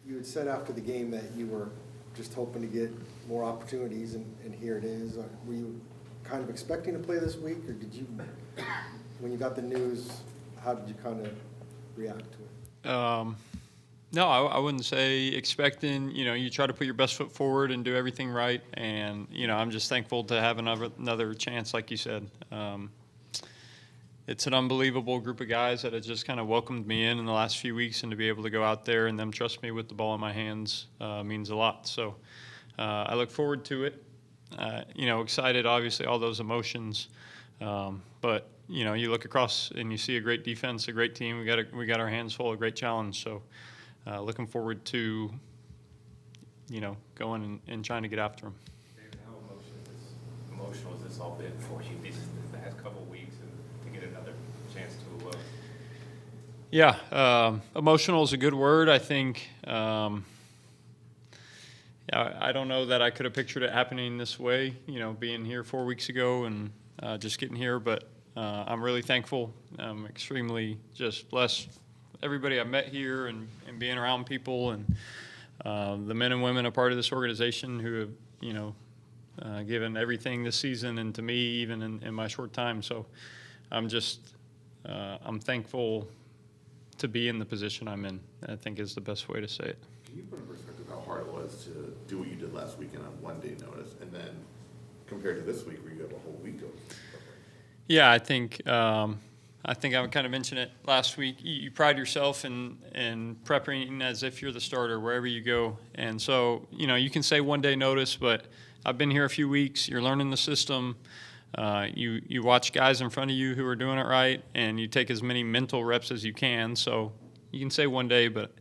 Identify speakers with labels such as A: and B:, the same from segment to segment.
A: You had said after the game that you were just hoping to get more opportunities, and here it is. Were you kind of expecting to play this week, or did you, when you got the news, how did you kind of react to it?
B: No, I wouldn't say expecting. You try to put your best foot forward and do everything right, and I'm just thankful to have another chance, like you said. It's an unbelievable group of guys that have just kind of welcomed me in the last few weeks, and to be able to go out there and them trust me with the ball in my hands means a lot. So I look forward to it. Excited, obviously, all those emotions. But you look across and you see a great defense, a great team. We got our hands full, a great challenge. So looking forward to going and trying to get after them.
C: David, how emotional has this all been for you these past couple of weeks, and to get another chance to?
B: Yeah, emotional is a good word. I think. I don't know that I could have pictured it happening this way. Being here 4 weeks ago and just getting here, but I'm really thankful. I'm extremely just blessed. Everybody I've met here and being around people and the men and women a part of this organization who have given everything this season and to me even in my short time. So I'm thankful to be in the position I'm in, I think is the best way to say it.
D: Can you put in perspective how hard it was to do what you did last weekend on 1 day notice, and then compared to this week where you have a whole week of preparation?
B: Yeah, I think I kind of mentioned it last week. You pride yourself in prepping as if you're the starter wherever you go. And so, you can say 1 day notice, but I've been here a few weeks. You're learning the system. You watch guys in front of you who are doing it right, and you take as many mental reps as you can. So you can say 1 day, but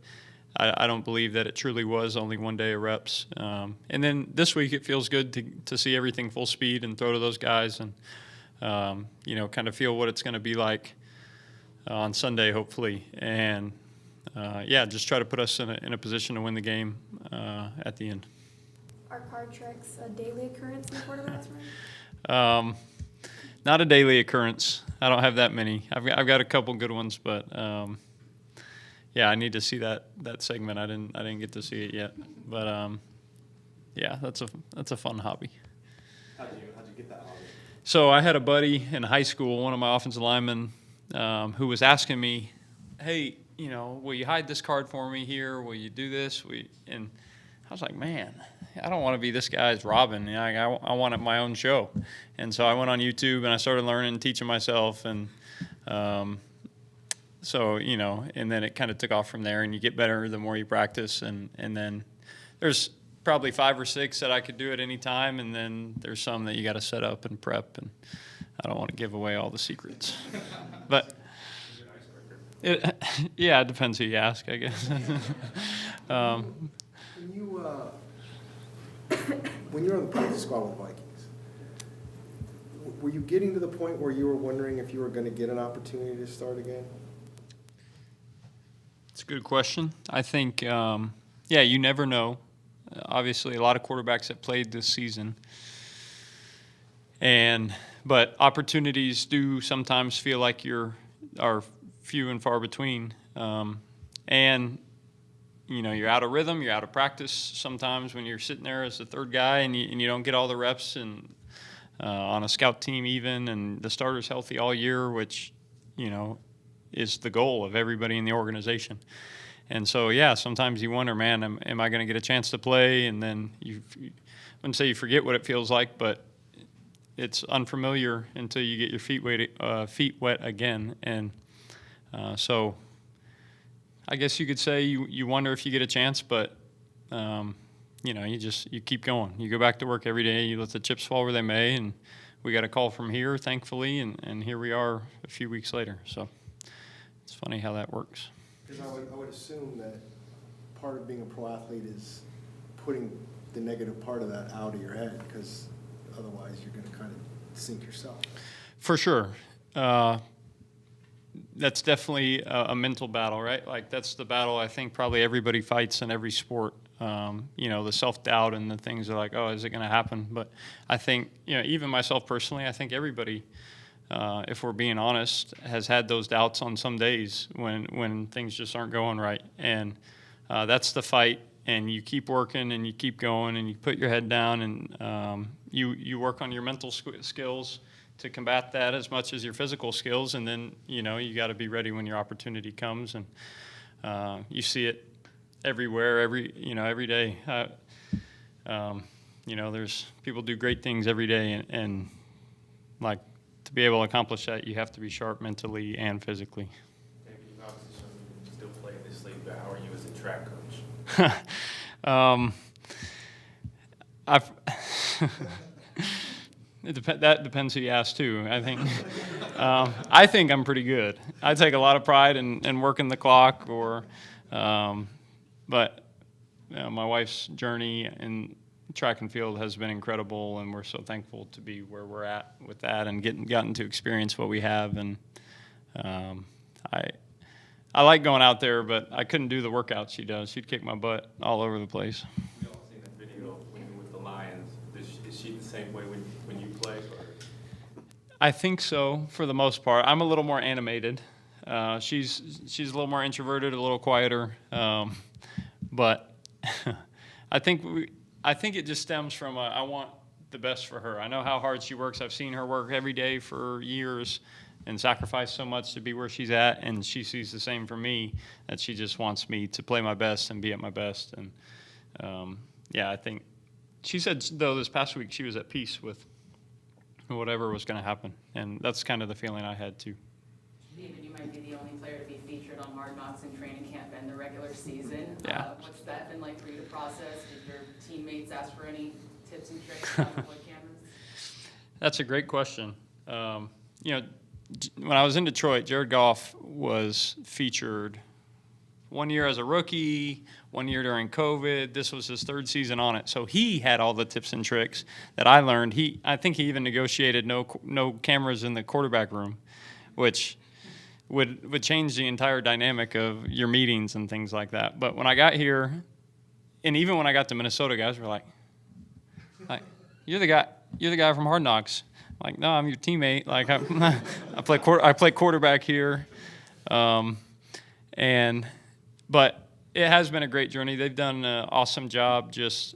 B: I don't believe that it truly was only 1 day of reps. And then this week it feels good to see everything full speed and throw to those guys and, kind of feel what it's going to be like on Sunday, hopefully. And, just try to put us in a position to win the game at the end.
E: Are card tricks a daily occurrence in the quarterback's room?
B: Not a daily occurrence. I don't have that many. I've got a couple good ones, but I need to see that segment. I didn't get to see it yet, but that's a fun hobby.
A: How'd you get that hobby?
B: So I had a buddy in high school, one of my offensive linemen, who was asking me, "Hey, will you hide this card for me here? Will you do this?" And I was like, "Man, I don't want to be this guy's Robin. I want my own show." And so I went on YouTube and I started learning, teaching myself, and and then it kind of took off from there. And you get better the more you practice, and then there's probably 5 or 6 that I could do at any time, and then there's some that you got to set up and prep, and I don't want to give away all the secrets. But it depends who you ask, I guess.
A: When you were on the practice squad with Vikings, were you getting to the point where you were wondering if you were going to get an opportunity to start again?
B: It's a good question. I think, you never know. Obviously, a lot of quarterbacks have played this season, but opportunities do sometimes feel like are few and far between, and you're out of rhythm, you're out of practice sometimes when you're sitting there as the third guy and you don't get all the reps and on a scout team even, and the starter's healthy all year, which is the goal of everybody in the organization. And so, sometimes you wonder, man, am I going to get a chance to play? And then I wouldn't say you forget what it feels like, but it's unfamiliar until you get your feet wet again. And so I guess you could say you wonder if you get a chance, but, you keep going. You go back to work every day. You let the chips fall where they may. And we got a call from here, thankfully, and here we are a few weeks later. So it's funny how that works.
A: Because I would assume that part of being a pro athlete is putting the negative part of that out of your head, because otherwise you're going to kind of sink yourself.
B: For sure. That's definitely a mental battle, right? Like, that's the battle I think probably everybody fights in every sport. The self-doubt and the things are like, oh, is it going to happen? But I think, even myself personally, I think everybody, if we're being honest, has had those doubts on some days when things just aren't going right. And that's the fight, and you keep working and you keep going and you put your head down, and you work on your mental skills to combat that as much as your physical skills, and then you got to be ready when your opportunity comes, and you see it everywhere, every day. There's people do great things every day, and like to be able to accomplish that, you have to be sharp mentally and physically.
C: Maybe you've obviously shown you can still play in this league, but how are you as a track coach?
B: That depends who you ask too. I think I'm pretty good. I take a lot of pride in working the clock, but my wife's journey in track and field has been incredible, and we're so thankful to be where we're at with that and gotten to experience what we have. And I like going out there, but I couldn't do the workouts she does. She'd kick my butt all over the place.
C: We all seen that video when you were with the Lions. Is she the same way when you play? Or?
B: I think so, for the most part. I'm a little more animated. She's a little more introverted, a little quieter. But I think it just stems from I want the best for her. I know how hard she works. I've seen her work every day for years and sacrifice so much to be where she's at, and she sees the same for me, that she just wants me to play my best and be at my best. And I think she said, though, this past week she was at peace with whatever was going to happen, and that's kind of the feeling I had too.
F: David, you might be the only player to be featured on Hard Knocks in training camp and the regular season.
B: Yeah.
F: What's that been like for you to process? Did your teammates ask for any tips and tricks on what cameras?
B: That's a great question. When I was in Detroit, Jared Goff was featured 1 year as a rookie, 1 year during COVID. This was his third season on it. So he had all the tips and tricks that I learned. I think he even negotiated no cameras in the quarterback room, which would change the entire dynamic of your meetings and things like that. But when I got here, and even when I got to Minnesota, guys were like, you're the guy from Hard Knocks. I'm like, no, I'm your teammate. Like I play quarterback here, but it has been a great journey. They've done an awesome job just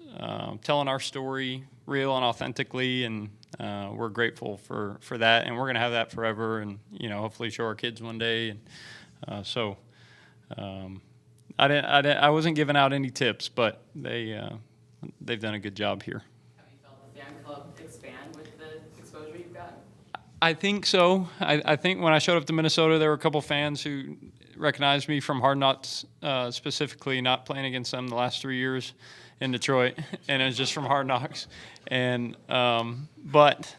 B: telling our story real and authentically, and we're grateful for that, and we're going to have that forever, and hopefully show our kids one day. And I wasn't giving out any tips, but they've done a good job here.
F: Have you felt the fan club expand with the exposure you've gotten?
B: I think so. I think when I showed up to Minnesota, there were a couple fans who recognized me from Hard Knocks, specifically not playing against them the last 3 years in Detroit, and it was just from Hard Knocks. And but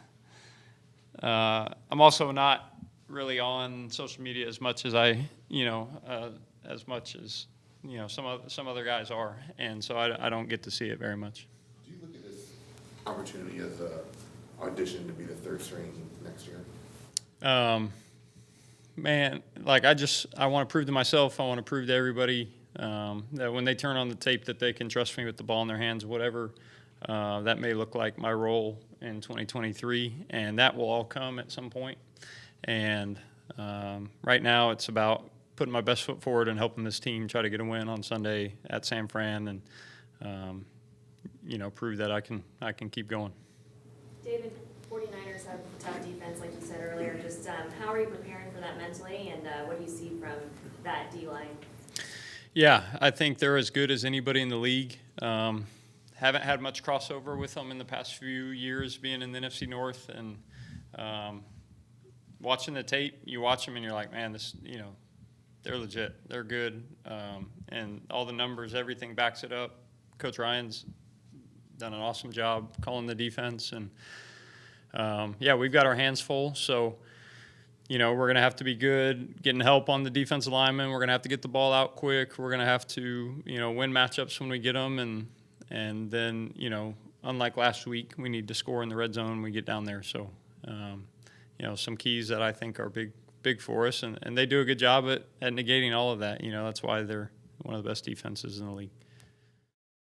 B: I'm also not really on social media as much as some other guys are, and so I don't get to see it very much.
D: Do you look at this opportunity as a audition to be the third string next year?
B: Man, I want to prove to myself, I want to prove to everybody that when they turn on the tape that they can trust me with the ball in their hands, whatever that may look like my role in 2023, and that will all come at some point. And right now it's about putting my best foot forward and helping this team try to get a win on Sunday at San Fran, and prove that I can keep going.
G: David, 49ers have tough defense, like you said earlier. Just how are you preparing for that mentally, and what do you see from that D-line?
B: Yeah, I think they're as good as anybody in the league. Haven't had much crossover with them in the past few years being in the NFC North, and watching the tape, you watch them and you're like, man, they're legit. They're good, and all the numbers, everything backs it up. Coach Ryan's done an awesome job calling the defense, and we've got our hands full. So, we're going to have to be good, getting help on the defensive linemen. We're going to have to get the ball out quick. We're going to have to, win matchups when we get them, and then, unlike last week, we need to score in the red zone when we get down there. So, some keys that I think are big for us, and they do a good job at negating all of that. That's why they're one of the best defenses in the league.